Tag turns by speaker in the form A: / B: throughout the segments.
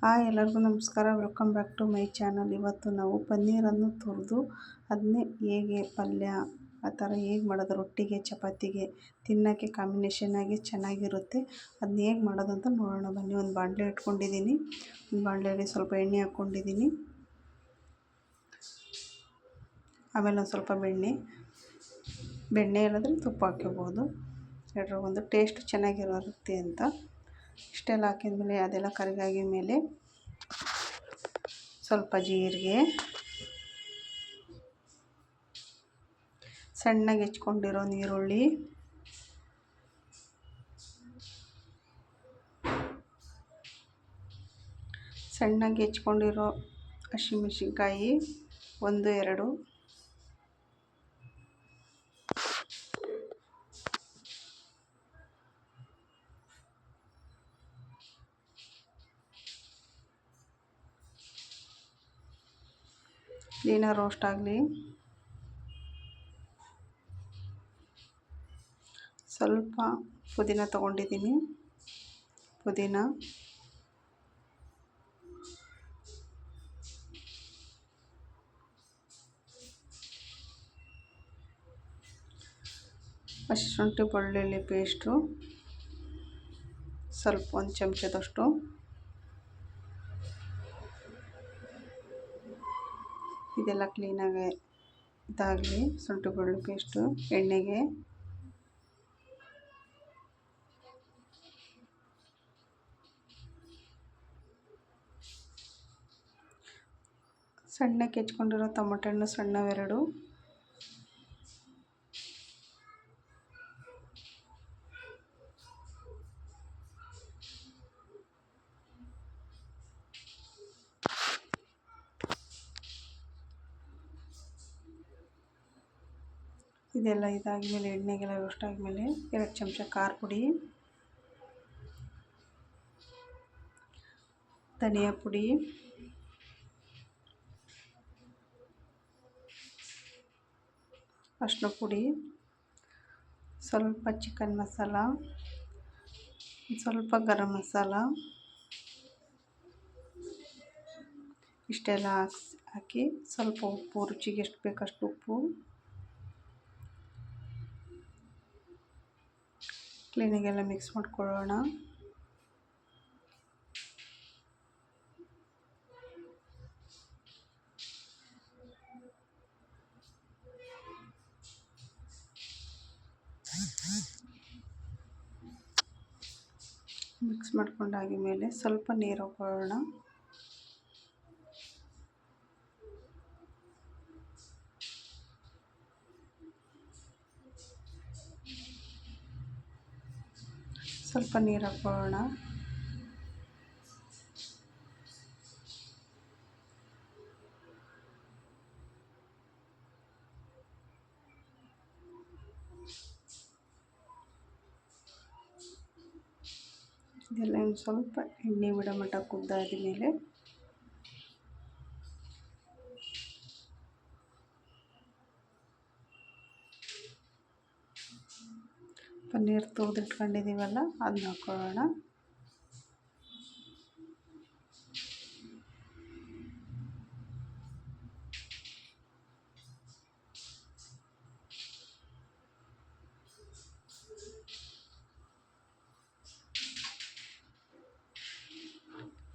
A: Hi ಎಲ್ಲರಿಗೂ ನಮಸ್ಕಾರ. Welcome back to my channel. ಇವತ್ತು ನಾವು ಪನ್ನೀರನ್ನು ತುರಿದು ಅದನ್ನೇ ಹೇಗೆ ಪಲ್ಯ ಆ ಥರ ಹೇಗೆ ಮಾಡೋದು, ರೊಟ್ಟಿಗೆ ಚಪಾತಿಗೆ ತಿನ್ನೋಕ್ಕೆ ಕಾಂಬಿನೇಷನ್ ಆಗಿ ಚೆನ್ನಾಗಿರುತ್ತೆ. ಅದನ್ನ ಹೇಗೆ ಮಾಡೋದು ಅಂತ ನೋಡೋಣ ಬನ್ನಿ. ಒಂದು ಬಾಣಲೆ ಇಟ್ಕೊಂಡಿದ್ದೀನಿ. ಒಂದು ಬಾಣಲೆಯಲ್ಲಿ ಸ್ವಲ್ಪ ಎಣ್ಣೆ ಹಾಕ್ಕೊಂಡಿದ್ದೀನಿ. ಆಮೇಲೆ ಒಂದು ಸ್ವಲ್ಪ ಬೆಣ್ಣೆ ಇಲ್ಲದ್ರೆ ತುಪ್ಪ ಹಾಕ್ಕೋಬೋದು. ಎರಡರ ಒಂದು ಟೇಸ್ಟ್ ಚೆನ್ನಾಗಿರುತ್ತೆ ಅಂತ. ಇಷ್ಟೆಲ್ಲ ಹಾಕಿದ್ಮೇಲೆ ಅದೆಲ್ಲ ಕರಗಾಗಿದ ಮೇಲೆ ಸ್ವಲ್ಪ ಜೀರಿಗೆ, ಸಣ್ಣಗೆ ಹೆಚ್ಕೊಂಡಿರೋ ಈರುಳ್ಳಿ, ಸಣ್ಣಗೆ ಹೆಚ್ಕೊಂಡಿರೋ ಹಸಿಮೆಣಸಿನ್ಕಾಯಿ 1-2, ಕ್ಲೀನಾಗಿ ರೋಸ್ಟ್ ಆಗಲಿ. ಸ್ವಲ್ಪ ಪುದೀನ ತೊಗೊಂಡಿದ್ದೀನಿ. ಪುದೀನ, ಹಸಿ ಶುಂಠಿ ಬೆಳ್ಳುಳ್ಳಿ ಪೇಸ್ಟು ಸ್ವಲ್ಪ 1 ಚಮಚದಷ್ಟು, ಇದೆಲ್ಲ ಕ್ಲೀನಾಗಿ ಇದಾಗಲಿ. ಶುಂಠಿ ಬೆಳ್ಳುಳ್ಳಿ ಪೇಸ್ಟು ಎಣ್ಣೆಗೆ ಸಣ್ಣಕ್ಕೆ ಹೆಚ್ಕೊಂಡಿರೋ ಟೊಮೊಟೊ ಹಣ್ಣು ಸಣ್ಣವೆರಡು, ಇದೆಲ್ಲ ಇದಾದಮೇಲೆ ಎಣ್ಣೆಗೆಲ್ಲ ರೋಸ್ಟ್ ಆದಮೇಲೆ 2 ಚಮಚ ಖಾರ ಪುಡಿ, ಧನಿಯಾ ಪುಡಿ, ಅರಿಶಿನ ಪುಡಿ, ಸ್ವಲ್ಪ ಚಿಕನ್ ಮಸಾಲ, ಸ್ವಲ್ಪ ಗರಂ ಮಸಾಲ, ಇಷ್ಟೆಲ್ಲ ಹಾಕಿ ಸ್ವಲ್ಪ ಉಪ್ಪು, ರುಚಿಗೆ ಎಷ್ಟು ಬೇಕಷ್ಟು ಉಪ್ಪು, ಕ್ಲೀನಾಗೆಲ್ಲ ಮಿಕ್ಸ್ ಮಾಡ್ಕೊಳ್ಳೋಣ. ಮಿಕ್ಸ್ ಮಾಡ್ಕೊಂಡಾಗಿದ ಮೇಲೆ ಸ್ವಲ್ಪ ನೀರು ಹಾಕೊಳ್ಳೋಣ. ಸ್ವಲ್ಪ ನೀರು ಹಾಕೊಳ್ಳೋಣ. ಇದೆಲ್ಲ ಒಂದು ಸ್ವಲ್ಪ ಎಣ್ಣೆ ಬಿಡೋ ಮಟ್ಟ ಕುದ್ದಾದ ಮೇಲೆ ಪನ್ನೀರ್ ತುರಿದಿಟ್ಕೊಂಡಿದ್ದೀವಲ್ಲ ಅದನ್ನ ಹಾಕೊಳ್ಳೋಣ.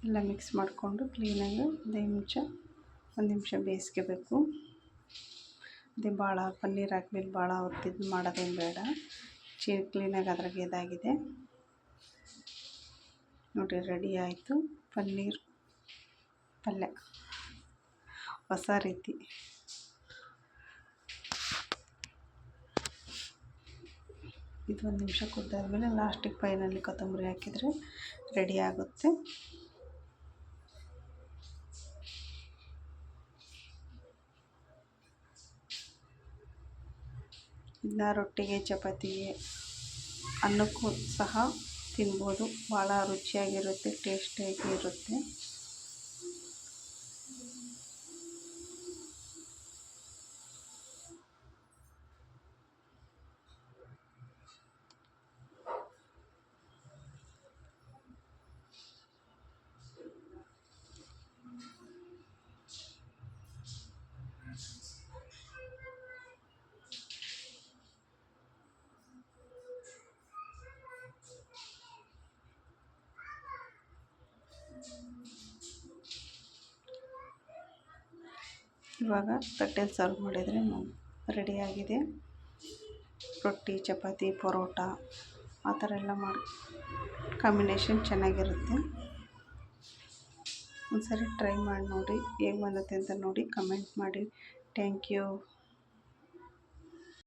A: ಎಲ್ಲ ಮಿಕ್ಸ್ ಮಾಡಿಕೊಂಡು ಕ್ಲೀನಾಗಿ ಒಂದು ನಿಮಿಷ ಬೇಯಿಸ್ಕೋಬೇಕು. ಅದೇ ಭಾಳ ಪನ್ನೀರ್ ಹಾಕ್ಮೇಲೆ ಭಾಳ ಹೊತ್ತಿದ್ದು ಮಾಡೋದೇನು ಬೇಡ. ಕ್ಲೀನಾಗಿ ಅದ್ರಾಗೆ ಇದಾಗಿದೆ ನೋಡಿರಿ, ರೆಡಿ ಆಯಿತು ಪನ್ನೀರ್ ಪಲ್ಯ ಹೊಸ ರೀತಿ. ಇದು 1 ನಿಮಿಷ ಕುದ್ದಾದ್ಮೇಲೆ ಲಾಸ್ಟಿಗೆ ಫೈನಲ್ಲಿ ಕೊತ್ತಂಬರಿ ಹಾಕಿದರೆ ರೆಡಿ ಆಗುತ್ತೆ. ಇದನ್ನ ರೊಟ್ಟಿಗೆ ಚಪಾತಿಗೆ ಅನ್ನಕ್ಕೂ ಸಹ ತಿನ್ಬೋದು. ಭಾಳ ರುಚಿಯಾಗಿರುತ್ತೆ, ಟೇಸ್ಟಿಯಾಗಿ ಇರುತ್ತೆ. ಇವಾಗ ತಟ್ಟೆಲಿ ಸರ್ವ್ ಮಾಡಿದರೆ ರೆಡಿಯಾಗಿದೆ. ರೊಟ್ಟಿ, ಚಪಾತಿ, ಪರೋಟ ಆ ಥರ ಎಲ್ಲ ಮಾಡಿ ಕಾಂಬಿನೇಷನ್ ಚೆನ್ನಾಗಿರುತ್ತೆ. ಒಂದ್ಸರಿ ಟ್ರೈ ಮಾಡಿ ನೋಡಿ, ಹೇಗೆ ಬಂದತ್ತೆ ಅಂತ ನೋಡಿ ಕಮೆಂಟ್ ಮಾಡಿ. Thank you.